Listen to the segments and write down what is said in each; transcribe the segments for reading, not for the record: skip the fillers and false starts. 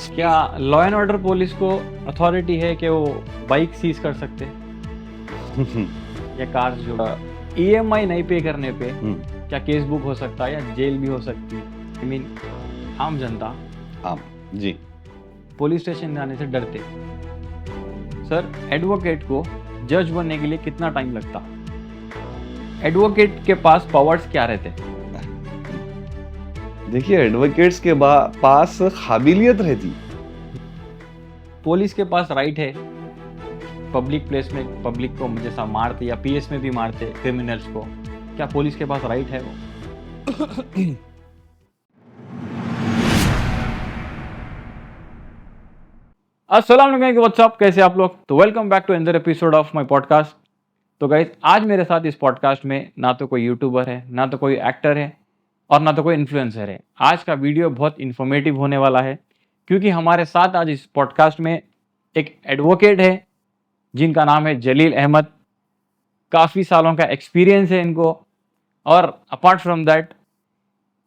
क्या law and order police को authority है कि वो बाइक सीज कर सकते या कार्स जो ईएमआई नहीं पे करने पे क्या केस बुक हो सकता है या जेल भी हो सकती है? आई मीन आम जनता आम जी पुलिस स्टेशन जाने से डरते। सर एडवोकेट को जज बनने के लिए कितना टाइम लगता? एडवोकेट के पास पावर्स क्या रहते? देखिए, एडवोकेट्स के पास काबिलियत रहती। पुलिस के पास राइट है पब्लिक प्लेस में पब्लिक को जैसा मारते या पीएस में भी मारते क्रिमिनल्स को, क्या पुलिस के पास राइट है वो? अस्सलाम वालेकुम, व्हाट्सअप, कैसे आप लोग? तो welcome back to another episode of my podcast. तो गाइस, आज मेरे साथ इस पॉडकास्ट में ना तो कोई यूट्यूबर है, ना तो कोई एक्टर है और ना तो कोई इन्फ्लुएंसर है। आज का वीडियो बहुत इन्फॉर्मेटिव होने वाला है क्योंकि हमारे साथ आज इस पॉडकास्ट में एक एडवोकेट है जिनका नाम है जलील अहमद। काफ़ी सालों का एक्सपीरियंस है इनको और अपार्ट फ्रॉम दैट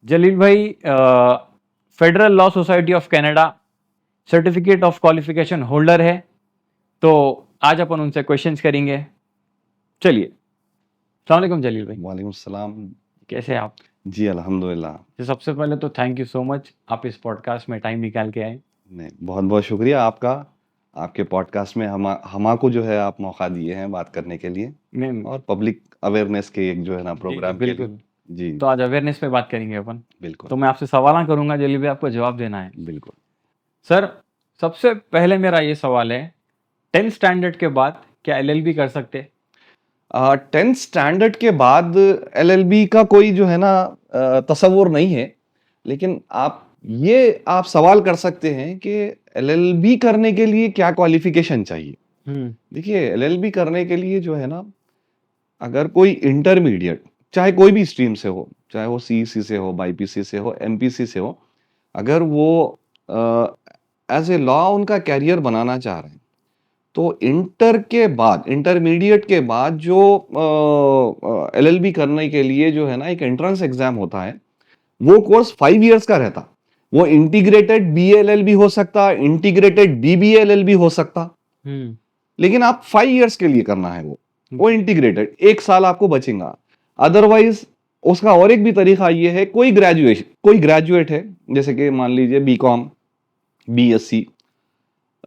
जलील भाई federal law society of Canada certificate of qualification holder है। तो आज अपन उनसे क्वेश्चंस करेंगे। चलिए, अस्सलाम वालेकुम जलील भाई, वालेकुम सलाम। कैसे हैं आप? जी अल्हम्दुलिल्लाह। तो सबसे पहले तो थैंक यू सो मच, आप इस पॉडकास्ट में टाइम निकाल के आए। नहीं, बहुत बहुत शुक्रिया आपका। आपके पॉडकास्ट में हमको जो है आप मौका दिए हैं बात करने के लिए नहीं, और पब्लिक अवेयरनेस के एक जो है ना जी, प्रोग्राम के लिए। बिल्कुल। जी तो आज अवेयरनेस पे बात करेंगे अपन। बिल्कुल तो मैं आपसे सवाल करूंगा जलील भाई, आपको जवाब देना है। बिल्कुल। सर सबसे पहले मेरा ये सवाल है, 10th स्टैंडर्ड के बाद क्या एलएलबी कर सकते? 10th स्टैंडर्ड के बाद एलएलबी का कोई जो है ना तसव्वुर नहीं है, लेकिन आप सवाल कर सकते हैं कि एलएलबी करने के लिए क्या क्वालिफिकेशन चाहिए। देखिए, एलएलबी करने के लिए जो है ना, अगर कोई इंटरमीडिएट चाहे कोई भी स्ट्रीम से हो, चाहे वो सीईसी से हो, बाईपीसी से हो, एमपीसी से हो, अगर वो एज ए लॉ उनका कैरियर बनाना चाह रहे हैं तो इंटरमीडिएट के बाद जो एलएलबी करने के लिए जो है ना एक एंट्रेंस एग्जाम होता है, वो कोर्स 5 इयर्स का रहता। वो इंटीग्रेटेड बीएलएलबी हो सकता, इंटीग्रेटेड बीबीएलएलबी हो सकता, लेकिन आप 5 इयर्स के लिए करना है वो इंटीग्रेटेड 1 साल आपको बचेगा। अदरवाइज उसका और एक भी तरीका ये है, कोई ग्रेजुएट है, जैसे कि मान लीजिए बीकॉम, बीएससी,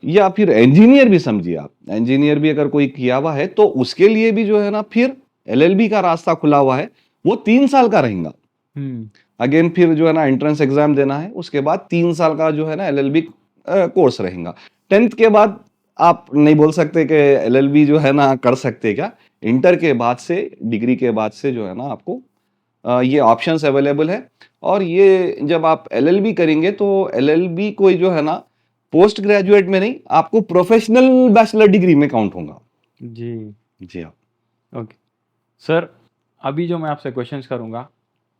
या फिर इंजीनियर भी समझिए आप, इंजीनियर भी अगर कोई किया हुआ है तो उसके लिए भी जो है ना फिर एलएलबी का रास्ता खुला हुआ है। वो 3 साल का रहेगा। अगेन फिर जो है ना एंट्रेंस एग्जाम देना है, उसके बाद 3 साल का जो है ना एलएलबी कोर्स रहेगा। 10th के बाद आप नहीं बोल सकते कि एलएलबी जो है ना कर सकते क्या। इंटर के बाद से, डिग्री के बाद से जो है ना आपको ये ऑप्शंस अवेलेबल है। और ये जब आप एलएलबी करेंगे तो एलएलबी कोई जो है ना पोस्ट ग्रेजुएट में नहीं, आपको प्रोफेशनल बैचलर डिग्री में काउंट होगा। जी हाँ। ओके सर, अभी जो मैं आपसे क्वेश्चंस करूंगा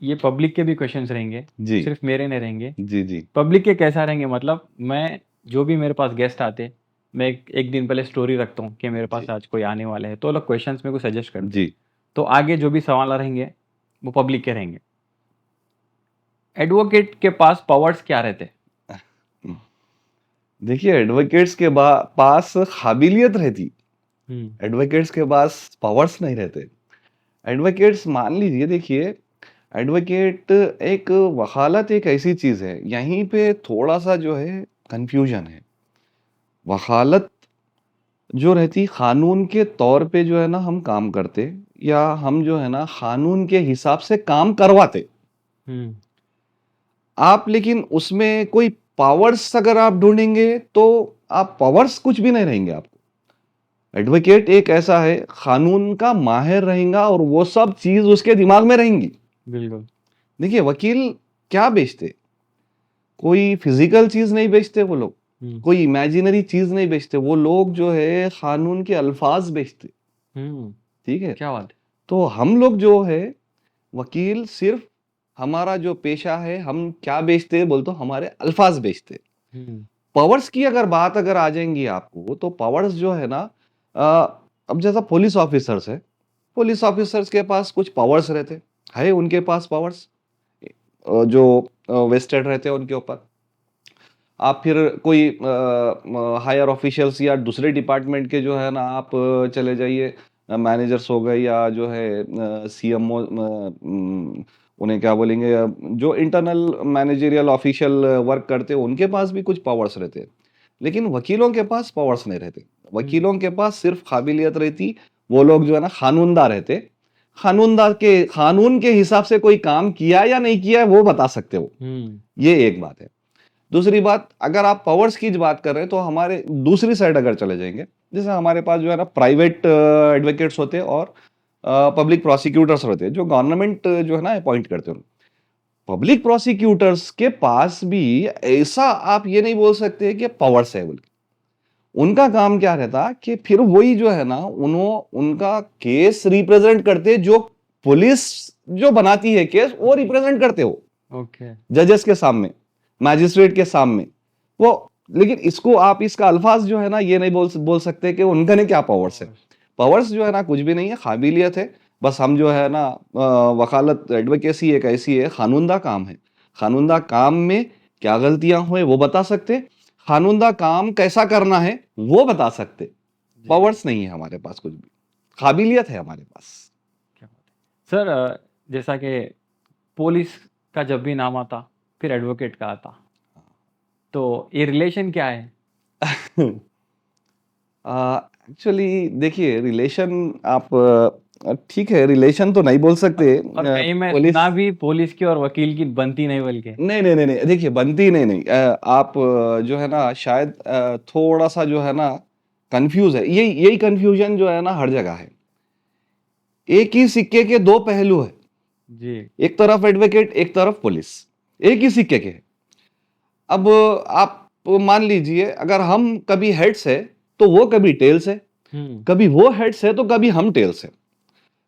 ये पब्लिक के भी क्वेश्चंस रहेंगे जी सिर्फ मेरे नहीं रहेंगे। जी पब्लिक के कैसा रहेंगे, मतलब मैं जो भी मेरे पास गेस्ट आते, मैं एक दिन पहले स्टोरी रखता हूँ कि मेरे पास आज कोई आने वाले हैं, तो लोग क्वेश्चंस मेरे को सजेस्ट करते जी। तो आगे जो भी सवाल रहेंगे वो पब्लिक के रहेंगे। एडवोकेट के पास पावर्स क्या रहते? देखिए, एडवोकेट्स के पास काबिलियत रहती, एडवोकेट्स के पास पावर्स नहीं रहते। एडवोकेट्स मान लीजिए, देखिए एडवोकेट एक वकालत एक ऐसी चीज है, यहीं पे थोड़ा सा जो है कंफ्यूजन है। वकालत जो रहती कानून के तौर पे जो है ना हम काम करते, या हम जो है ना कानून के हिसाब से काम करवाते आप, लेकिन उसमें कोई पावर्स अगर आप ढूंढेंगे तो आप पावर्स कुछ भी नहीं रहेंगे आपको। एडवोकेट एक ऐसा है, कानून का माहिर रहेगा और वो सब चीज उसके दिमाग में रहेंगी। बिल्कुल। देखिए, वकील क्या बेचते, कोई फिजिकल चीज नहीं बेचते वो लोग, कोई इमेजिनरी चीज नहीं बेचते वो लोग, जो है कानून के अल्फाज बेचते। ठीक है, क्या बात है। तो हम लोग जो है वकील, सिर्फ हमारा जो पेशा है, हम क्या बेचते हैं बोल तो हमारे अल्फाज बेचते। पावर्स की अगर बात अगर आ जाएंगी आपको, तो पावर्स जो है ना अब जैसा पुलिस ऑफिसर्स है, पुलिस ऑफिसर्स के पास कुछ पावर्स रहते है, उनके पास पावर्स जो वेस्टेड रहते हैं उनके ऊपर। आप फिर कोई हायर ऑफिशियल्स या दूसरे डिपार्टमेंट के जो है ना आप चले जाइए, मैनेजर्स हो गए या जो है सीएमओ, उन्हें क्या बोलेंगे, जो इंटरनल मैनेजरियल ऑफिशियल वर्क करते हैं उनके पास भी कुछ पावर्स रहते हैं, लेकिन वकीलों के पास पावर्स नहीं रहते। वकीलों के पास सिर्फ काबिलियत रहती, वो लोग जो है ना कानूनदार रहते, कानून के हिसाब से कोई काम किया या नहीं किया है वो बता सकते हो। ये एक बात है। दूसरी बात, अगर आप पावर्स की बात कर रहे हैं तो हमारे दूसरी साइड अगर चले जाएंगे, जैसे हमारे पास जो है ना प्राइवेट एडवोकेट्स होते हैं और पब्लिक प्रोसिक्यूटर्स होते हैं जो गवर्नमेंट जो है ना अपॉइंट करते हैं। पब्लिक प्रोसिक्यूटर्स के पास भी ऐसा आप ये नहीं बोल सकते कि पावर्स है बोल के। उनका काम क्या रहता कि फिर वही जो है ना उनका केस रिप्रेजेंट करते, जो पुलिस जो बनाती है केस वो रिप्रेजेंट करते हो ओके। जजेस के सामने, मैजिस्ट्रेट के सामने वो। लेकिन इसको आप इसका अल्फाज जो है ना ये नहीं बोल सकते कि उनका ने क्या पावर्स है। पावर्स जो है ना कुछ भी नहीं है, काबिलियत है। बस हम जो है ना वकालत एडवोकेसी एक ऐसी है, कानूनदा काम है। कानूनदा काम में क्या गलतियां हुए वो बता सकते, कानूनदा काम कैसा करना है वो बता सकते। पावर्स नहीं है हमारे पास कुछ भी, काबिलियत है हमारे पास। क्या बात है सर, जैसा कि पुलिस का जब भी नाम आता फिर एडवोकेट का आता, तो ये रिलेशन क्या है? एक्चुअली देखिए, रिलेशन आप ठीक है, रिलेशन तो नहीं बोल सकते। और कहीं मैं पुलिस सुना भी पुलिस की और वकील की बनती नहीं बल्कि। नहीं नहीं नहीं नहीं, देखिए बनती नहीं नहीं, आप जो है ना शायद थोड़ा सा जो है ना कंफ्यूज है। यही कंफ्यूजन जो है ना हर जगह है। एक ही सिक्के के दो पहलू है, जी। एक तरफ एडवोकेट एक तरफ पुलिस, एक ही सिक्के के। अब आप मान लीजिए, अगर हम कभी हेड्स है तो वो कभी टेल्स है, कभी वो हेड्स है तो कभी हम टेल्स है।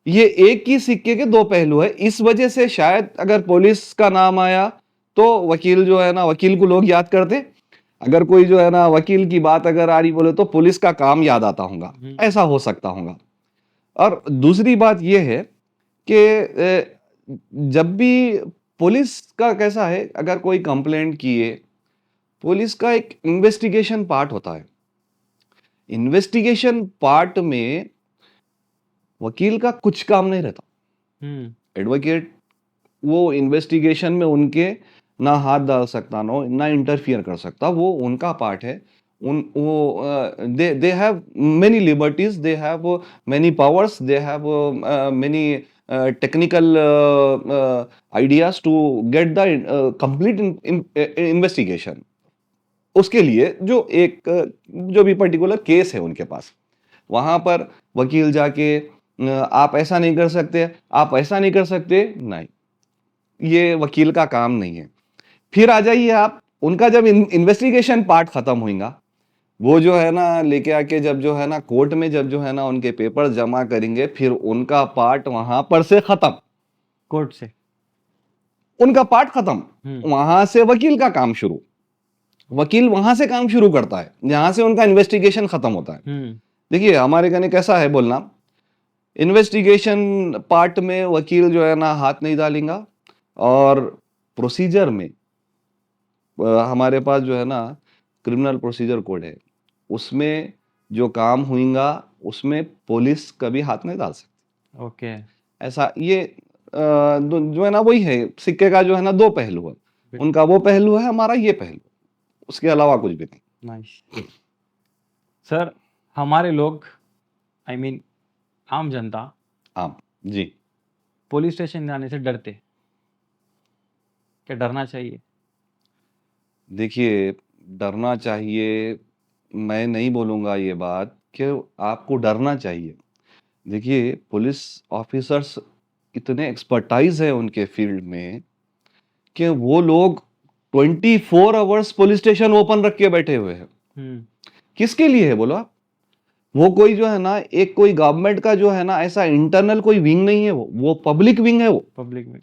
ये एक ही सिक्के के दो पहलू है। इस वजह से शायद अगर पुलिस का नाम आया तो वकील जो है ना, वकील को लोग याद करते। अगर कोई जो है ना वकील की बात अगर आ रही बोले तो पुलिस का काम याद आता होगा, ऐसा हो सकता होगा। और दूसरी बात यह है कि जब भी पुलिस का कैसा है, अगर कोई कंप्लेंट किए, पुलिस का एक इन्वेस्टिगेशन पार्ट होता है। इन्वेस्टिगेशन पार्ट में वकील का कुछ काम नहीं रहता। एडवोकेट वो इन्वेस्टिगेशन में उनके ना हाथ डाल सकता, ना इंटरफियर कर सकता, वो उनका पार्ट है। They have many liberties, they have many powers, they have many technical ideas to get the complete investigation. उसके लिए जो भी पर्टिकुलर केस है उनके पास, वहां पर वकील जाके आप ऐसा नहीं कर सकते, आप ऐसा नहीं कर सकते, नहीं, ये वकील का काम नहीं है। फिर आ जाइए आप, उनका जब इन्वेस्टिगेशन पार्ट खत्म होगा, वो जो है ना लेके आके जब जो है ना कोर्ट में जब जो है ना उनके पेपर जमा करेंगे, फिर उनका पार्ट वहां पर से खत्म, कोर्ट से उनका पार्ट खत्म, वहां से वकील का काम शुरू। वकील वहां से काम शुरू करता है जहां से उनका इन्वेस्टिगेशन खत्म होता है। देखिए हमारे कहने कैसा है बोलना, इन्वेस्टिगेशन पार्ट में वकील जो है ना हाथ नहीं डालेगा, और प्रोसीजर में हमारे पास जो है ना क्रिमिनल प्रोसीजर कोड है, उसमें जो काम होगा उसमें पुलिस कभी हाथ नहीं डाल सकती। ओके। ऐसा ये जो है ना वही है, सिक्के का जो है ना दो पहलू है। उनका वो पहलू है, हमारा ये पहलू, उसके अलावा कुछ भी नहीं। नाइस सर, हमारे लोग आई मीन आम जनता जी, पुलिस स्टेशन जाने से डरते, क्या डरना चाहिए? देखिए डरना चाहिए, मैं नहीं बोलूंगा ये बात कि आपको डरना चाहिए। देखिए पुलिस ऑफिसर्स इतने एक्सपर्टाइज है उनके फील्ड में कि वो लोग 24 आवर्स पुलिस स्टेशन ओपन रख के बैठे हुए हैं। किसके लिए है बोलो आप? वो कोई जो है ना एक कोई गवर्नमेंट का जो है ना ऐसा इंटरनल कोई विंग नहीं है, वो पब्लिक विंग है। वो पब्लिक में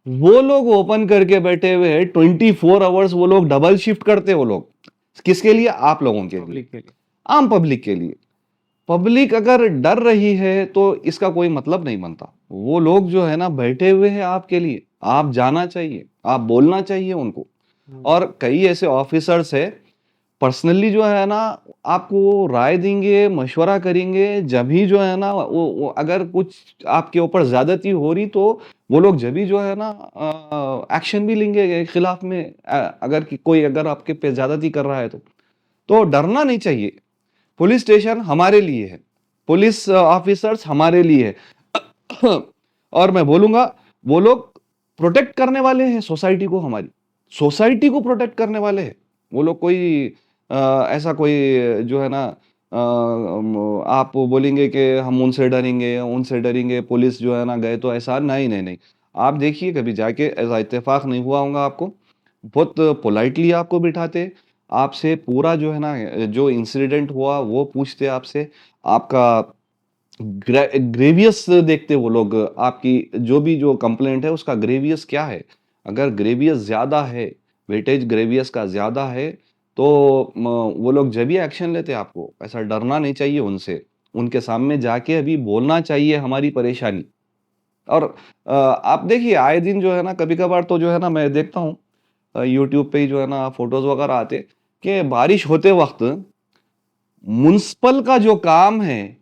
वो लोग ओपन करके बैठे हुए हैं 24 आवर्स, वो लोग डबल शिफ्ट करते हैं। वो लोग किसके लिए? आप लोगों के लिए, पब्लिक के लिए, आम पब्लिक के लिए। पब्लिक अगर डर रही है तो इसका कोई मतलब नहीं बनता। वो लोग जो है ना बैठे हुए हैं आपके लिए, आप जाना चाहिए, आप बोलना चाहिए उनको। और कई ऐसे ऑफिसर्स है पर्सनली जो है ना आपको राय देंगे, मशवरा करेंगे, जब भी जो है ना वो अगर कुछ आपके ऊपर ज्यादती हो रही तो वो लोग जब भी जो है ना एक्शन भी लेंगे खिलाफ में, अगर कोई अगर आपके पे ज्यादती कर रहा है तो डरना नहीं चाहिए। पुलिस स्टेशन हमारे लिए है, पुलिस ऑफिसर्स हमारे लिए है और मैं बोलूंगा वो लोग प्रोटेक्ट करने वाले हैं सोसाइटी को, हमारी सोसाइटी को प्रोटेक्ट करने वाले हैं वो लोग। कोई ऐसा कोई जो है ना आप बोलेंगे कि हम उनसे डरेंगे पुलिस जो है ना गए तो ऐसा नहीं नहीं नहीं। आप देखिए कभी जाके ऐसा इत्तेफाक नहीं हुआ होगा आपको, बहुत पोलाइटली आपको बिठाते, आपसे पूरा जो है ना जो इंसिडेंट हुआ वो पूछते आपसे, आपका ग्रेवियस देखते वो लोग, आपकी जो कंप्लेंट है उसका ग्रेवियस क्या है। अगर ग्रेवियस ज्यादा है, वेटेज ग्रेवियस का ज्यादा है तो वो लोग जब भी एक्शन लेते आपको, ऐसा डरना नहीं चाहिए उनसे, उनके सामने जाके अभी बोलना चाहिए हमारी परेशानी। और आप देखिए आए दिन जो है ना कभी कभार तो जो है ना मैं देखता हूँ यूट्यूब पे ही जो है ना फोटोज वगैरह आते कि बारिश होते वक्त म्युनिसिपल का जो काम है,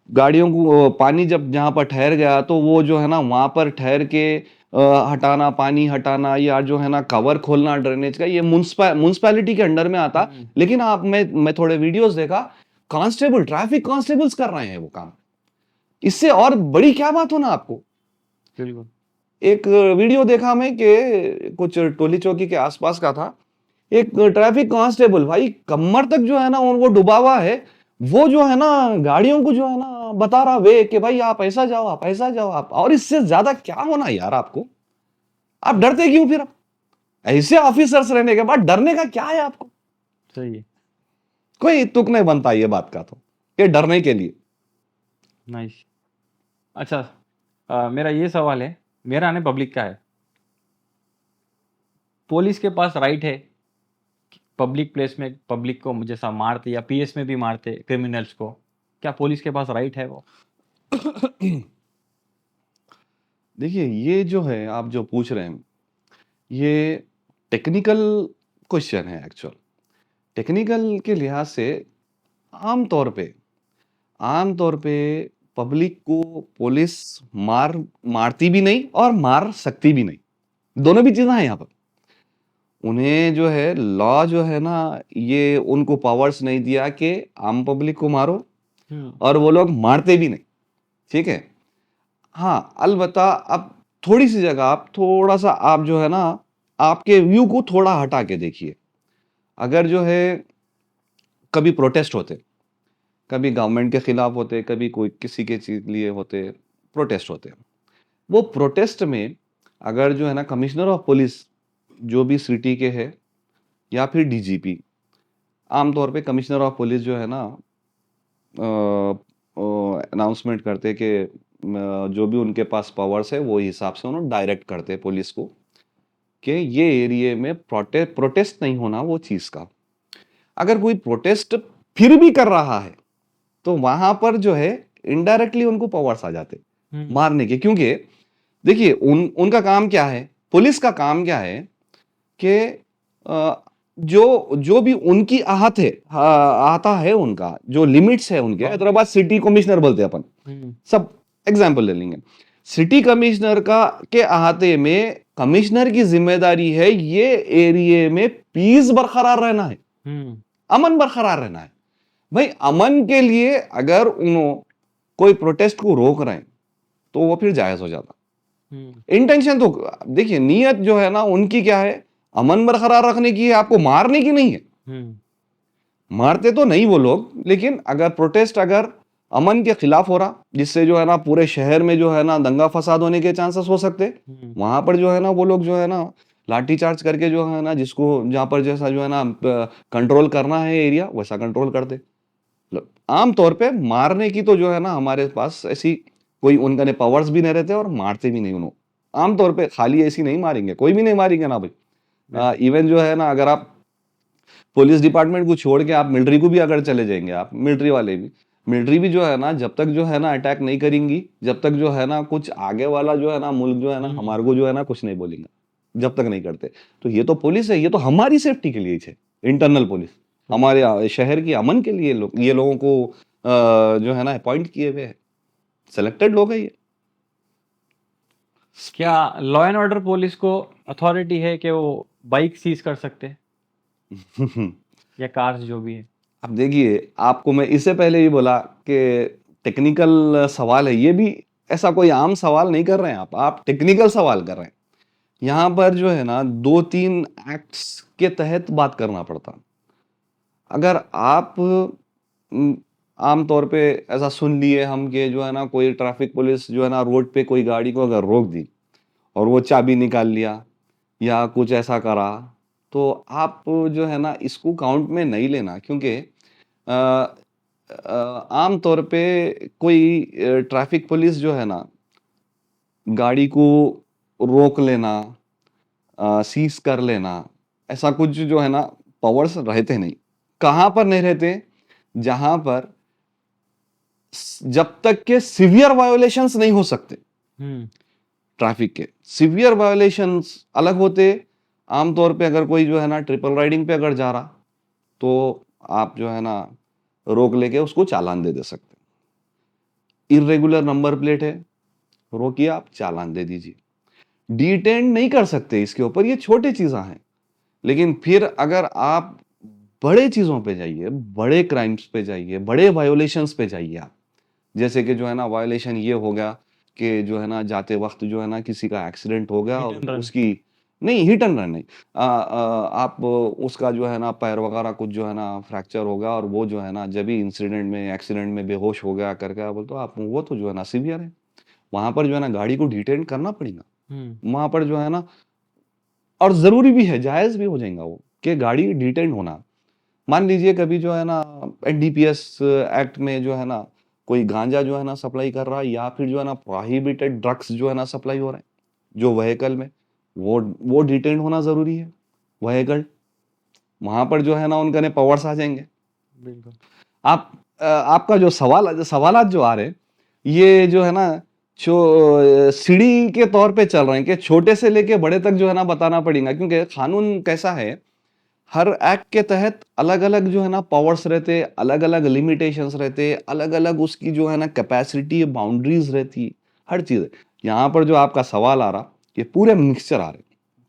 गाड़ियों को पानी जब जहां पर ठहर गया तो वो जो है ना वहां पर ठहर के हटाना, पानी हटाना या जो है ना कवर खोलना ड्रेनेज का, ये म्युनिसिपैलिटी के अंडर में आता। लेकिन मैं थोड़े वीडियोस देखा, कांस्टेबल, ट्रैफिक कांस्टेबल्स कर रहे हैं वो काम। इससे और बड़ी क्या बात हो ना आपको। बिल्कुल। एक वीडियो देखा मैं कि कुछ टोली चौकी के आसपास का था, एक ट्रैफिक कांस्टेबल भाई कमर तक जो है ना उनको डूबा हुआ है, वो जो है ना गाड़ियों को जो है ना बता रहा वे कि भाई आप ऐसा जाओ, आप ऐसा जाओ आप। और इससे ज्यादा क्या होना यार आपको, आप डरते क्यों फिर? ऐसे ऑफिसर्स रहने के बाद डरने का क्या है आपको? सही है। कोई तुक नहीं बनता ये बात का तो, कि डरने के लिए। नाइस। अच्छा, मेरा ये सवाल है, मेरा नहीं पब्लिक का है। पुलिस के पास राइट है पब्लिक प्लेस में पब्लिक को जैसा मारते या पीएस में भी मारते क्रिमिनल्स को, क्या पुलिस के पास राइट है वो? देखिए ये जो है आप जो पूछ रहे हैं ये टेक्निकल क्वेश्चन है एक्चुअल। टेक्निकल के लिहाज से आम तौर पे पब्लिक को पुलिस मारती भी नहीं और मार सकती भी नहीं, दोनों भी चीजें हैं यहाँ पर। उन्हें जो है लॉ जो है ना ये उनको पावर्स नहीं दिया कि आम पब्लिक को मारो, और वो लोग मारते भी नहीं, ठीक है। हाँ अलबत्ता अब थोड़ी सी जगह आप थोड़ा सा आप जो है ना आपके व्यू को थोड़ा हटा के देखिए। अगर जो है कभी प्रोटेस्ट होते, कभी गवर्नमेंट के खिलाफ होते, कभी कोई किसी के चीज लिए होते, प्रोटेस्ट होते, वो प्रोटेस्ट में अगर जो है ना कमिश्नर ऑफ पुलिस जो भी सिटी के है या फिर डीजीपी, आमतौर पे कमिश्नर ऑफ पुलिस जो है ना अनाउंसमेंट करते कि जो भी उनके पास पावर्स है वो हिसाब से उन्होंने डायरेक्ट करते पुलिस को कि ये एरिया में प्रोटेस्ट नहीं होना वो चीज का। अगर कोई प्रोटेस्ट फिर भी कर रहा है तो वहां पर जो है इनडायरेक्टली उनको पावर्स आ जाते मारने के, क्योंकि देखिए उनका काम क्या है, पुलिस का काम क्या है कि जो भी उनकी आता है, उनका जो लिमिट्स है उनके, हैदराबाद सिटी कमिश्नर बोलते हैं अपन सब, एग्जाम्पल ले लेंगे। सिटी कमिश्नर का के अहाते में कमिश्नर की जिम्मेदारी है ये एरिया में पीस बरकरार रहना है, अमन बरकरार रहना है। भाई अमन के लिए अगर उन्होंने कोई प्रोटेस्ट को रोक रहे हैं तो वो फिर जायज हो जाता। इंटेंशन तो देखिए, नीयत जो है ना उनकी क्या है, अमन बरकरार रखने की है, आपको मारने की नहीं है। मारते तो नहीं वो लोग, लेकिन अगर प्रोटेस्ट अगर अमन के खिलाफ हो रहा जिससे जो है ना पूरे शहर में जो है ना दंगा फसाद होने के चांसेस हो सकते, वहां पर जो है ना वो लोग जो है ना लाठी चार्ज करके जो है ना जिसको जहां पर जैसा जो है ना कंट्रोल करना है एरिया वैसा कंट्रोल करते। आमतौर पे मारने की तो जो है ना हमारे पास ऐसी कोई उनका ने पावर्स भी नहीं रहते और मारते भी नहीं उन्होंने। आमतौर पे खाली ऐसी नहीं मारेंगे, कोई भी नहीं मारेंगे ना भाई। इवन जो है ना अगर आप पुलिस डिपार्टमेंट को छोड़ के आप मिलिट्री को भी अगर चले जाएंगे, आप मिलिट्री भी जो है ना जब तक जो है ना अटैक नहीं करेंगी, जब तक जो है ना कुछ आगे वाला जो है ना मुल्क जो है ना हमारे को जो है ना कुछ नहीं बोलेंगे। जब तक नहीं करते। तो ये तो पुलिस है, ये तो हमारी सेफ्टी के लिए है, इंटरनल पुलिस हमारे शहर की अमन के लिए ये लोगों को जो है ना अपॉइंट किए हुए हैं, सेलेक्टेड लोग है ये। क्या लॉ एंड ऑर्डर पुलिस को अथॉरिटी है कि वो बाइक सीज कर सकते हैं या कार्स जो भी है? अब देखिए, आपको मैं इससे पहले ही बोला कि टेक्निकल सवाल है, ये भी ऐसा कोई आम सवाल नहीं कर रहे हैं आप टेक्निकल सवाल कर रहे हैं। यहाँ पर जो है ना 2-3 एक्ट्स के तहत बात करना पड़ता। अगर आप आम तौर पे ऐसा सुन लिए हम कि जो है ना कोई ट्रैफिक पुलिस जो है ना रोड पे कोई गाड़ी को अगर रोक दी और वो चाबी निकाल लिया या कुछ ऐसा करा, तो आप जो है ना इसको काउंट में नहीं लेना, क्योंकि आम तौर पे कोई ट्रैफिक पुलिस जो है ना गाड़ी को रोक लेना, सीज कर लेना, ऐसा कुछ जो है ना पावर्स रहते नहीं। कहाँ पर नहीं रहते? जहां पर जब तक के सिवियर वायोलेशंस नहीं हो सकते ट्रैफिक के। सिवियर वायोलेशंस अलग होते। आमतौर पे अगर कोई जो है ना ट्रिपल राइडिंग पे अगर जा रहा, तो आप जो है ना रोक लेके उसको चालान दे सकते। इर्रेगुलर नंबर प्लेट है, रोकिए, आप चालान दे दीजिए। डिटेन नहीं कर सकते इसके ऊपर, ये छोटी चीजें हैं। लेकिन फिर अगर आप बड़े चीजों पे जाइए, बड़े क्राइम्स पे जाइए, बड़े वायोलेशंस पे जाइए आप, जैसे कि जो है ना वायोलेशन ये हो गया कि जो है ना जाते वक्त जो है ना किसी का एक्सीडेंट हो गया Hit and और run. उसकी, नहीं हिट एंड रन नहीं, आप उसका जो है ना पैर वगैरह कुछ जो है ना फ्रैक्चर हो गया और वो जो है ना जब भी इंसिडेंट में एक्सीडेंट में बेहोश हो गया करके बोल, तो आप वो तो जो है ना सीवियर है। वहां पर जो है ना गाड़ी को डिटेन करना पड़ेगा। वहां पर जो है ना, और जरूरी भी है, जायज भी हो जाएगा वो कि गाड़ी डिटेन होना। मान लीजिए कभी जो है ना एनडीपीएस एक्ट में जो है ना कोई गांजा जो है ना सप्लाई कर रहा है, या फिर जो है ना प्रोहिबिटेड ड्रग्स जो है ना सप्लाई हो रहे हैं जो व्हीकल में, वो डिटेन होना जरूरी है व्हीकल। वहां पर जो है ना उनका पावर्स आ जाएंगे। बिल्कुल। आपका जो सवालात जो आ रहे हैं, ये जो है ना सीढ़ी के तौर पे चल रहे हैं कि छोटे से लेके बड़े तक जो है ना बताना पड़ेगा, क्योंकि कानून कैसा है, हर एक्ट के तहत अलग अलग जो है ना पावर्स रहते, अलग अलग लिमिटेशंस रहते, अलग अलग उसकी जो है ना कैपेसिटी बाउंड्रीज रहती, हर चीज। यहाँ पर जो आपका सवाल आ रहा, ये पूरे मिक्सचर आ रहे।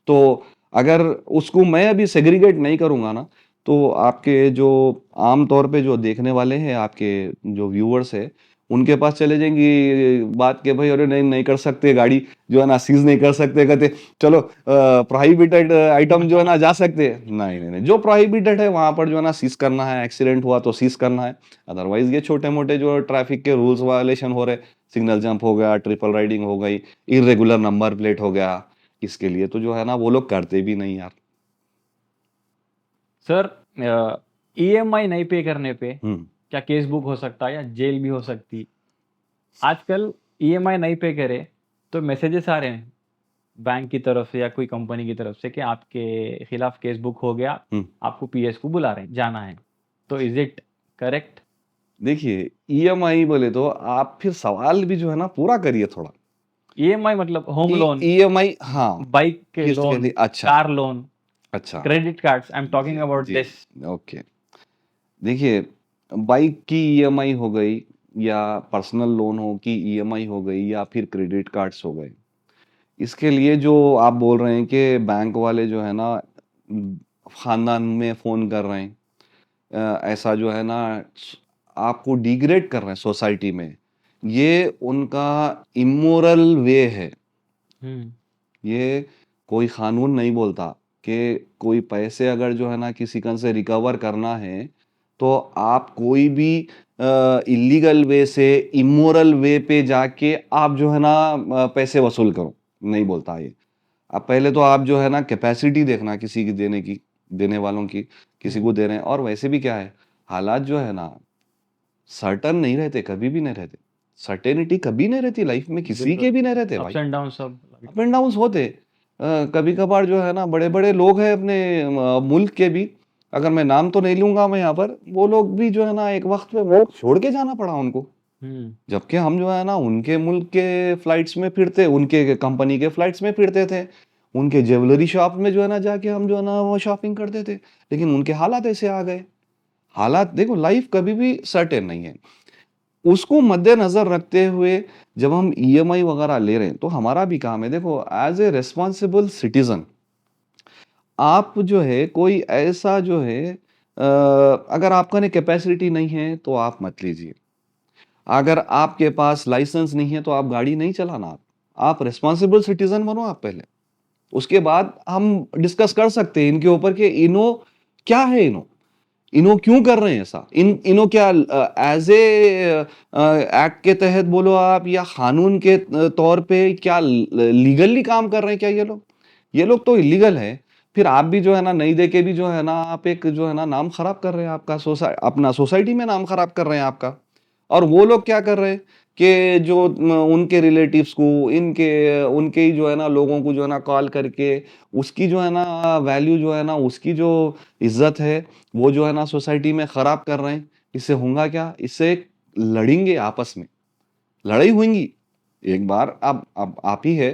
तो अगर उसको मैं अभी सेग्रीगेट नहीं करूंगा ना, तो आपके जो आम तौर पे जो देखने वाले हैं, आपके जो व्यूअर्स है, उनके पास चले जाएंगी बात के भाई अरे नहीं नहीं कर सकते, गाड़ी जो है ना सीज नहीं कर सकते, कहते चलो प्रोहिबिटेड आइटम जो है ना जा सकते हैं। नहीं नहीं नहीं, जो प्रोहिबिटेड है वहां पर जो है ना सीज करना है, एक्सीडेंट हुआ तो सीज करना है। अदरवाइज ये छोटे मोटे जो ट्रैफिक के रूल्स वायलेशन हो रहे, सिग्नल जंप हो गया, ट्रिपल राइडिंग हो गई, इरेगुलर नंबर प्लेट हो गया, इसके लिए तो जो है ना वो लोग करते भी नहीं यार। सर, ईएमआई नहीं पे करने पे हम्म क्या केस बुक हो सकता है या जेल भी हो सकती? आजकल ईएमआई नहीं पे करे तो मैसेजेस आ रहे हैं बैंक की तरफ से या कोई कंपनी की तरफ से कि आपके खिलाफ केस बुक हो गया, हम्म। आपको पीएस को बुला रहे हैं, जाना है। तो इज इट करेक्ट? देखिए, ईएमआई बोले तो आप फिर सवाल भी जो है ना पूरा करिए थोड़ा। ईएमआई मतलब होम लोन, ईएमआई, हाँ, बाइक के किस्त के लोन, लिए, अच्छा कार लोन, अच्छा, credit cards, I am talking about जी, दिस। ओके। देखिए, बाइक की ईएमआई हो गई, या पर्सनल लोन हो की ईएमआई हो गई, या फिर क्रेडिट कार्ड्स हो गए, इसके लिए जो आप बोल रहे हैं कि बैंक वाले जो है ना खानदान में फोन कर रहे हैं, ऐसा जो है ना आपको डिग्रेड कर रहे हैं सोसाइटी में, ये उनका इमोरल वे है। ये कोई कानून नहीं बोलता कि कोई पैसे अगर जो है ना किसी कन से रिकवर करना है, तो आप कोई भी इलीगल वे से इमोरल वे पे जाके आप जो है ना पैसे वसूल करो, नहीं बोलता ये। अब पहले तो आप जो है ना कैपेसिटी देखना किसी की देने की, देने वालों की, किसी को दे रहे हैं। और वैसे भी क्या है, हालात जो है ना सर्टन नहीं रहते, कभी भी नहीं रहते। सर्टेनिटी कभी नहीं रहती लाइफ में, किसी के भी नहीं रहते भाई। अप्स एंड डाउन सब। अप एंड डाउन होते। कभी कभार जो है ना बड़े बड़े लोग हैं अपने मुल्क के भी, अगर मैं नाम तो नहीं लूंगा मैं यहाँ पर, वो लोग भी जो है ना एक वक्त पे वो छोड़ के जाना पड़ा उनको, जबकि हम जो है ना उनके मुल्क के फ्लाइट्स में फिरते, उनके कंपनी के फ्लाइट्स में फिरते थे, उनके ज्वेलरी शॉप में जो है ना जाके हम जो है ना वो शॉपिंग करते थे, लेकिन उनके हालात ऐसे आ गए। हालात देखो, लाइफ कभी भी सर्टेन नहीं है। उसको मद्देनजर रखते हुए जब हम ईएमआई वगैरह ले रहे हैं तो हमारा भी काम है, देखो एज ए रिस्पॉन्सिबल सिटीजन आप जो है कोई ऐसा जो है अगर आपका ने कैपेसिटी नहीं है तो आप मत लीजिए। अगर आपके पास लाइसेंस नहीं है तो आप गाड़ी नहीं चलाना। आप रिस्पॉन्सिबल सिटीजन बनो आप पहले, उसके बाद हम डिस्कस कर सकते हैं इनके ऊपर कि इनो क्या है, इनो क्यों कर रहे हैं ऐसा, इनो क्या एज ए एक्ट के तहत बोलो आप या कानून के तौर पे क्या लीगली काम कर रहे हैं क्या ये लोग तो इलीगल है। फिर आप भी जो है ना नहीं दे के भी जो है ना आप एक जो है ना नाम खराब कर रहे हैं, आपका अपना सोसाइटी में नाम खराब कर रहे हैं आपका। और वो लोग क्या कर रहे हैं कि जो उनके रिलेटिव्स को इनके उनके ही जो है ना लोगों को जो है ना कॉल करके उसकी जो है ना वैल्यू जो है ना उसकी जो इज्जत है वो जो है ना सोसाइटी में खराब कर रहे हैं। इससे होगा क्या, इससे लड़ेंगे आपस में, लड़ाई होंगी एक बार। अब आप ही है,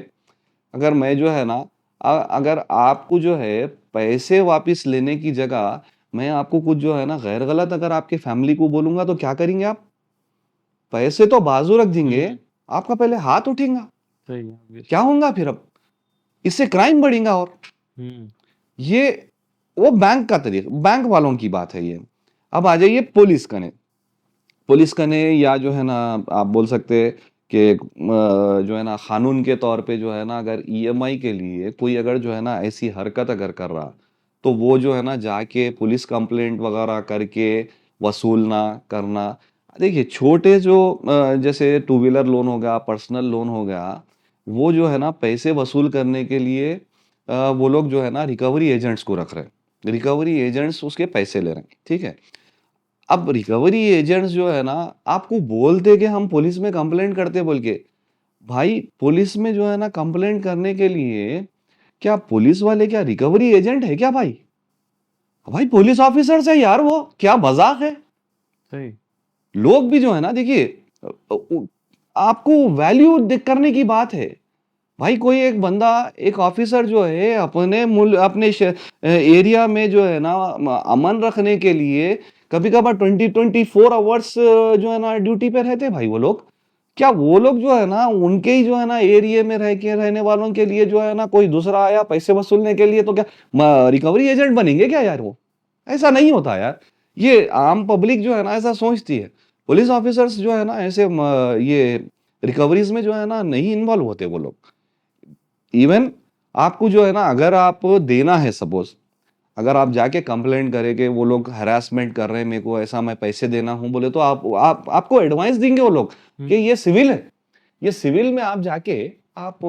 अगर मैं जो है ना अगर आपको जो है पैसे वापस लेने की जगह मैं आपको कुछ जो है ना गैर गलत अगर आपके फैमिली को बोलूंगा तो क्या करेंगे आप? पैसे तो बाजू रख देंगे, आपका पहले हाथ उठेगा। सही है obvious। क्या होगा फिर? अब इससे क्राइम बढ़ेगा। और ये वो बैंक का तरीका, बैंक वालों की बात है ये। अब आ जाइए पुलिस कने या जो है ना आप बोल सकते हैं कि जो है ना कानून के तौर पे जो है ना अगर ईएमआई के लिए कोई अगर जो है ना ऐसी हरकत अगर कर रहा तो वो जो है ना जाके पुलिस कंप्लेंट वगैरह करके वसूलना करना। देखिए छोटे जो जैसे टू व्हीलर लोन हो गया, पर्सनल लोन हो गया, वो जो है ना पैसे वसूल करने के लिए वो लोग जो है ना रिकवरी एजेंट्स को रख रहे हैं, रिकवरी एजेंट्स उसके पैसे ले रहे हैं, ठीक है। अब रिकवरी एजेंट्स जो है ना आपको बोलते कि हम पुलिस में कंप्लेंट करते बोल के, भाई पुलिस में जो है ना कंप्लेंट करने के लिए क्या पुलिस वाले क्या रिकवरी एजेंट है क्या भाई? भाई पुलिस ऑफिसर्स है यार, वो क्या मजाक है। सही। लोग भी जो है ना देखिए आपको वैल्यू करने की बात है। भाई कोई एक बंदा एक ऑफिसर जो है अपने अपने एरिया में जो है ना अमन रखने के लिए कभी कभार 24 आवर्स जो है ना ड्यूटी पे रहते हैं भाई वो लोग। क्या वो लोग जो है ना उनके ही जो है ना एरिया में रह के रहने वालों के लिए जो है ना कोई दूसरा आया पैसे वसूलने के लिए तो क्या रिकवरी एजेंट बनेंगे क्या यार? वो ऐसा नहीं होता यार। ये आम पब्लिक जो है ना ऐसा सोचती है। पुलिस ऑफिसर्स जो है ना ऐसे ये रिकवरीज में जो है ना नहीं इन्वॉल्व होते वो लोग। इवन आपको जो है ना अगर आप देना है, सपोज अगर आप जाके कंप्लेंट करें कि वो लोग हरासमेंट कर रहे हैं मेरे को, ऐसा मैं पैसे देना हूं बोले, तो आपको एडवाइस देंगे वो लोग कि ये सिविल है, ये सिविल में आप जाके आप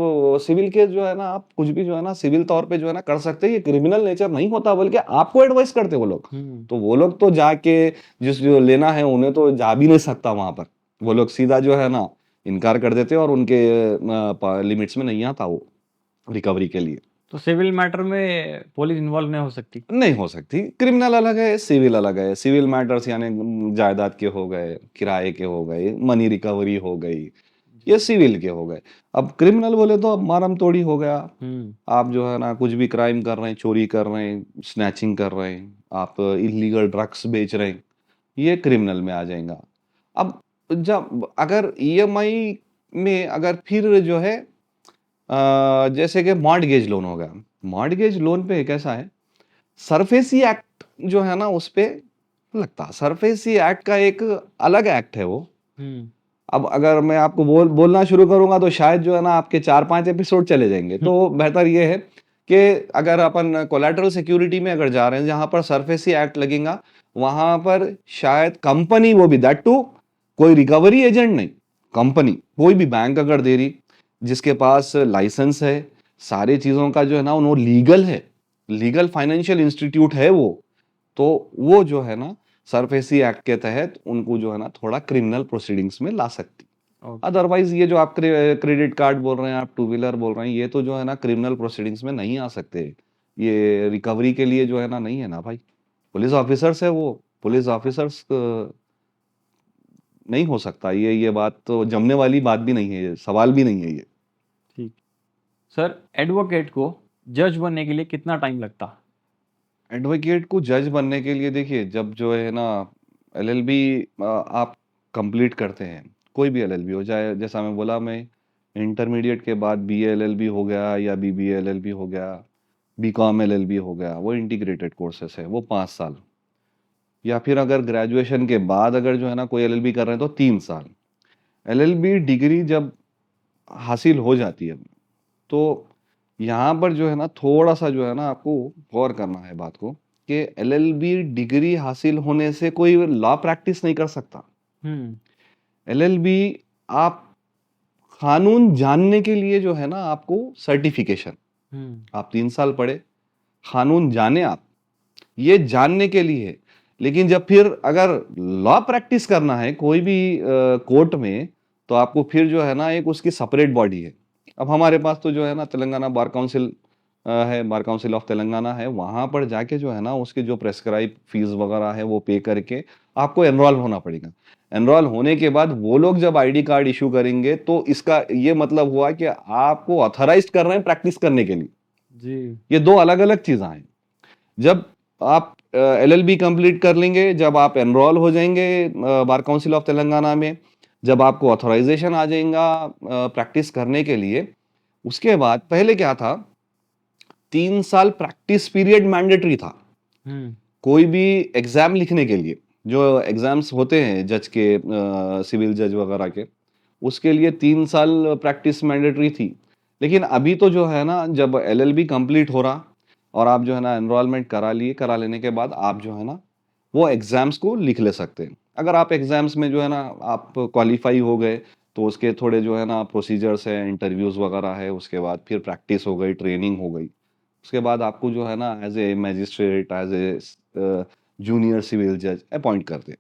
सिविल के जो है ना आप कुछ भी जो है ना सिविल तौर पे जो है ना कर सकते हैं, ये क्रिमिनल नेचर नहीं होता बोल के आपको एडवाइस करते वो लोग। तो वो लोग तो जाके जिस जो लेना है उन्हें तो जा भी नहीं सकता वहां पर, वो लोग सीधा जो है ना इनकार कर देते और उनके लिमिट्स में नहीं आता वो रिकवरी के लिए। तो सिविल मैटर में पुलिस इन्वॉल्व नहीं हो सकती? नहीं हो सकती। क्रिमिनल अलग है, सिविल अलग है। सिविल मैटर्स यानी जायदाद के हो गए, किराए के हो गए, मनी रिकवरी हो गई, ये सिविल के हो गए। अब क्रिमिनल बोले तो अब मारम तोड़ी हो गया। आप जो है ना कुछ भी क्राइम कर रहे हैं, चोरी कर रहे हैं, स्नैचिंग कर रहे हैं, आप इलीगल ड्रग्स बेच रहे हैं, ये क्रिमिनल में आ जाएगा। अब जब अगर ईएमआई में अगर फिर जो है जैसे कि मॉर्टगेज लोन हो गया, मॉर्टगेज लोन पे एक ऐसा है सरफेसी एक्ट जो है ना उस पे लगता है। सरफेसी एक्ट का एक अलग एक्ट है वो। अब अगर मैं आपको बोलना शुरू करूंगा तो शायद जो है ना आपके 4-5 एपिसोड चले जाएंगे, तो बेहतर ये है कि अगर अपन कोलैटरल सिक्योरिटी में अगर जा रहे हैं जहां पर सरफेसी एक्ट लगेगा वहां पर शायद कंपनी, वो भी दैट टू कोई रिकवरी एजेंट नहीं, कंपनी कोई भी बैंक अगर दे रही जिसके पास लाइसेंस है, सारी चीजों का जो है ना वो लीगल है, लीगल फाइनेंशियल इंस्टीट्यूट है वो, तो वो जो है ना सरफेसी एक्ट के तहत उनको जो है ना थोड़ा क्रिमिनल प्रोसीडिंग्स में ला सकती। अदरवाइज ये जो आप क्रेडिट कार्ड बोल रहे हैं, आप टू व्हीलर बोल रहे हैं, ये तो जो है ना क्रिमिनल प्रोसीडिंग्स में नहीं आ सकते। ये रिकवरी के लिए जो है ना नहीं है ना भाई, पुलिस ऑफिसर्स है वो, पुलिस ऑफिसर्स नहीं हो सकता। ये बात तो जमने वाली बात भी नहीं है, ये सवाल भी नहीं है ये। ठीक। सर एडवोकेट को जज बनने के लिए कितना टाइम लगता? एडवोकेट को जज बनने के लिए देखिए, जब जो है ना एलएलबी आप कंप्लीट करते हैं, कोई भी एलएलबी हो जाए, जैसा मैं बोला, मैं इंटरमीडिएट के बाद बीए एलएलबी हो गया या बीबीए एलएलबी हो गया, बीकॉम एलएलबी हो गया, वो इंटीग्रेटेड कोर्सेस है, वो 5 साल। या फिर अगर ग्रेजुएशन के बाद अगर जो है ना कोई एलएलबी कर रहे हैं तो 3 साल। एलएलबी डिग्री जब हासिल हो जाती है, तो यहाँ पर जो है ना थोड़ा सा जो है ना आपको गौर करना है बात को, कि एलएलबी डिग्री हासिल होने से कोई लॉ प्रैक्टिस नहीं कर सकता। एलएलबी आप कानून जानने के लिए जो है ना आपको सर्टिफिकेशन, आप 3 साल पढ़े, कानून जाने आप, ये जानने के लिए है। लेकिन जब फिर अगर लॉ प्रैक्टिस करना है कोई भी कोर्ट में, तो आपको फिर जो है ना एक उसकी सेपरेट बॉडी है। अब हमारे पास तो जो है ना तेलंगाना बार काउंसिल है, बार काउंसिल ऑफ तेलंगाना है, वहां पर जाके जो है ना उसके जो प्रेस्क्राइब फीस वगैरह है वो पे करके आपको एनरोल होना पड़ेगा। एनरोल होने के बाद वो लोग जब आईडी कार्ड इशू करेंगे, तो इसका ये मतलब हुआ कि आपको ऑथराइज कर रहे हैं प्रैक्टिस करने के लिए। जी। ये दो अलग अलग चीजें हैं। जब आप एलएलबी कंप्लीट कर लेंगे, जब आप एनरोल हो जाएंगे बार काउंसिल ऑफ तेलंगाना में, जब आपको ऑथराइजेशन आ जाएगा प्रैक्टिस करने के लिए, उसके बाद पहले क्या था, 3 साल प्रैक्टिस पीरियड मैंडेटरी था। कोई भी एग्जाम लिखने के लिए, जो एग्जाम्स होते हैं जज के, सिविल जज वगैरह के, उसके लिए 3 साल प्रैक्टिस मैंडेटरी थी। लेकिन अभी तो जो है ना, जब एलएलबी कंप्लीट हो रहा और आप जो है ना एनरोलमेंट करा लेने के बाद आप जो है ना वो एग्जाम्स को लिख ले सकते हैं। अगर आप एग्जाम्स में जो है ना आप क्वालिफाई हो गए, तो उसके थोड़े जो है ना प्रोसीजर्स है, इंटरव्यूज वगैरह है, उसके बाद फिर प्रैक्टिस हो गई, ट्रेनिंग हो गई, उसके बाद आपको जो है ना as a magistrate, as a junior civil जज अपॉइंट करते हैं।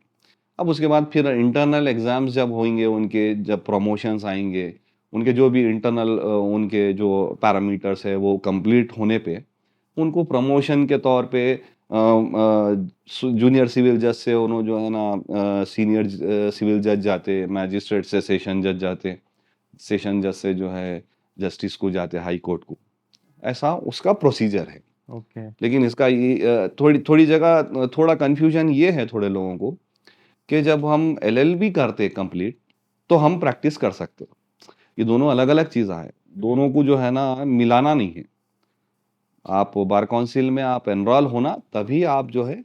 अब उसके बाद फिर इंटरनल एग्जाम्स जब होंगे, उनके जब प्रमोशंस आएंगे, उनके जो भी इंटरनल उनके जो पैरामीटर्स है वो कंप्लीट होने पे उनको प्रमोशन के तौर पे जूनियर सिविल जज से उन्होंने जो है ना सीनियर सिविल जज जाते, मैजिस्ट्रेट से सेशन जज जाते, सेशन जज से जो है जस्टिस को जाते, हाई कोर्ट को। ऐसा उसका प्रोसीजर है। ओके। लेकिन इसका ये थोड़ी थोड़ी जगह थोड़ा कंफ्यूजन ये है थोड़े लोगों को, कि जब हम एलएलबी करते कंप्लीट तो हम प्रैक्टिस कर सकते। ये दोनों अलग अलग चीज़ें हैं, दोनों को जो है ना मिलाना नहीं है। आप बार काउंसिल में आप एनरोल होना तभी आप जो है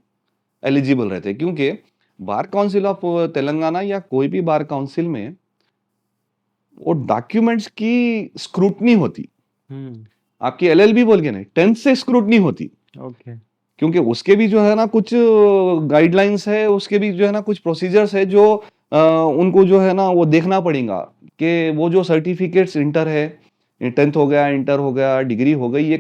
एलिजिबल रहते हैं, क्योंकि बार काउंसिल ऑफ तेलंगाना या कोई भी बार काउंसिल में वो डॉक्यूमेंट्स की स्क्रूटनी होती, आपकी एलएलबी बोल के नहीं, 10th से स्क्रूटनी होती। ओके। क्योंकि उसके भी जो है ना कुछ गाइडलाइंस है, उसके भी जो है ना कुछ प्रोसीजर्स है, जो उनको जो है ना वो देखना पड़ेगा कि वो जो सर्टिफिकेट्स इंटर है, 10th हो गया, इंटर हो गया, डिग्री हो गई, ये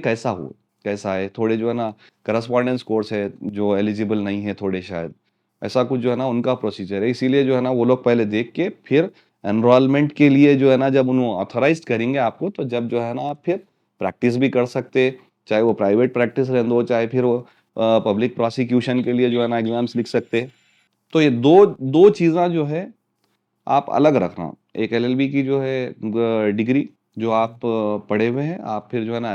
कैसा है। थोड़े जो है ना करस्पॉन्डेंस कोर्स है जो एलिजिबल नहीं है थोड़े, शायद ऐसा कुछ जो है ना उनका प्रोसीजर है। इसीलिए जो है ना वो लोग पहले देख के फिर एनरोलमेंट के लिए जो है ना जब उन्होंने ऑथराइज करेंगे आपको, तो जब जो है ना आप फिर प्रैक्टिस भी कर सकते, चाहे वो प्राइवेट प्रैक्टिस रहने दो, चाहे फिर वो पब्लिक प्रोसिक्यूशन के लिए जो है ना एग्जाम्स लिख सकते। तो ये दो दो चीज़ें जो है आप अलग रखना। एक एलएलबी की जो है डिग्री जो आप पढ़े हुए हैं, आप फिर जो है ना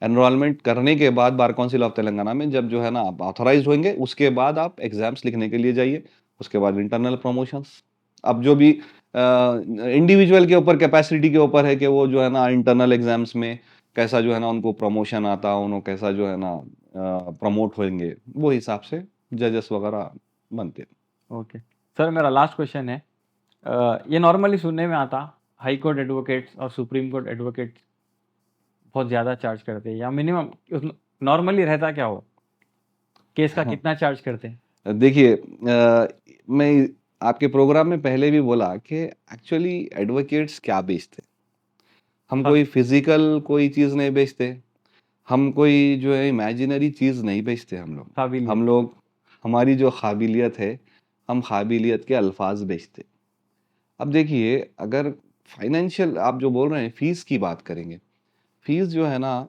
एनरोलमेंट करने के बाद बार काउंसिल ऑफ तेलंगाना में जब जो है ना आप ऑथराइज होंगे, उसके बाद आप एग्जाम्स लिखने के लिए जाइए। उसके बाद इंटरनल प्रमोशंस, अब जो भी इंडिविजुअल के ऊपर, कैपेसिटी के ऊपर है कि वो जो है ना इंटरनल एग्जाम्स में कैसा जो है ना उनको प्रमोशन आता, उनको कैसा जो है ना प्रमोट होंगे, वो हिसाब से जजेस वगैरह बनते हैं। ओके सर, मेरा लास्ट क्वेश्चन है। ये नॉर्मली सुनने में आता, हाई कोर्ट एडवोकेट्स और सुप्रीम कोर्ट एडवोकेट्स बहुत ज़्यादा चार्ज करते हैं, या मिनिमम नॉर्मली रहता क्या हो, केस का हाँ, कितना चार्ज करते हैं? देखिए मैं आपके प्रोग्राम में पहले भी बोला कि एक्चुअली एडवोकेट्स क्या बेचते, हम हाँ, कोई फिजिकल कोई चीज़ नहीं बेचते, हम कोई जो है इमेजिनरी चीज़ नहीं बेचते। काबिलियत। हम लोग हमारी जो काबिलियत है, हम काबिलियत के अल्फाज बेचते। अब देखिए, अगर फाइनेंशियल आप जो बोल रहे हैं फीस की बात करेंगे, फीस जो है ना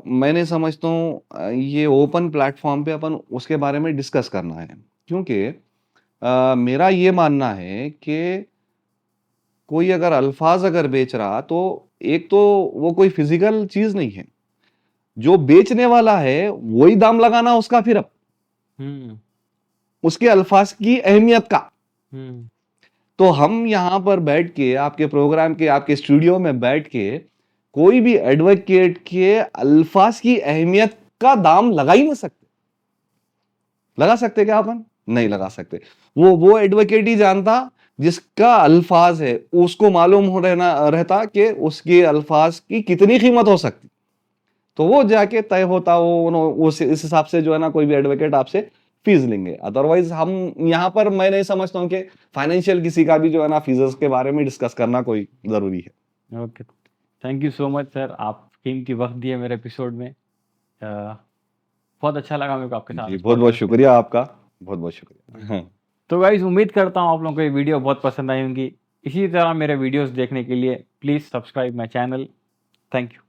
मैंने समझता हूँ ये ओपन प्लेटफॉर्म पे अपन उसके बारे में डिस्कस करना है। क्योंकि मेरा ये मानना है कि कोई अगर अल्फाज अगर बेच रहा, तो एक तो वो कोई फिजिकल चीज़ नहीं है, जो बेचने वाला है वही दाम लगाना उसका, फिर अब उसके अल्फाज की अहमियत का। तो हम यहां पर बैठ के आपके प्रोग्राम के, आपके स्टूडियो में बैठ के कोई भी एडवोकेट के अल्फाज की अहमियत का दाम लगा ही नहीं सकते। लगा सकते क्या अपन? नहीं लगा सकते। वो एडवोकेट ही जानता जिसका अल्फाज है, उसको मालूम हो रहता कि उसके अल्फाज की कितनी कीमत हो सकती, तो वो जाके तय होता, वो इस हिसाब से जो है ना कोई भी एडवोकेट आपसे फीस लेंगे। अदरवाइज हम यहाँ पर, मैं नहीं समझता हूँ कि फाइनेंशियल किसी का भी जो है ना फीस के बारे में डिस्कस करना कोई जरूरी है। Okay, thank you so much sir, आप कीमती वक्त दिए मेरे एपिसोड में। बहुत अच्छा लगा मेरे को आपके साथ जी, इस बहुत बहुत podcast में। शुक्रिया आपका, बहुत बहुत शुक्रिया। तो गाइज उम्मीद करता हूँ आप लोगों को ये वीडियो बहुत पसंद आई होंगी। इसी तरह मेरे वीडियोस देखने के लिए please subscribe my channel. Thank you.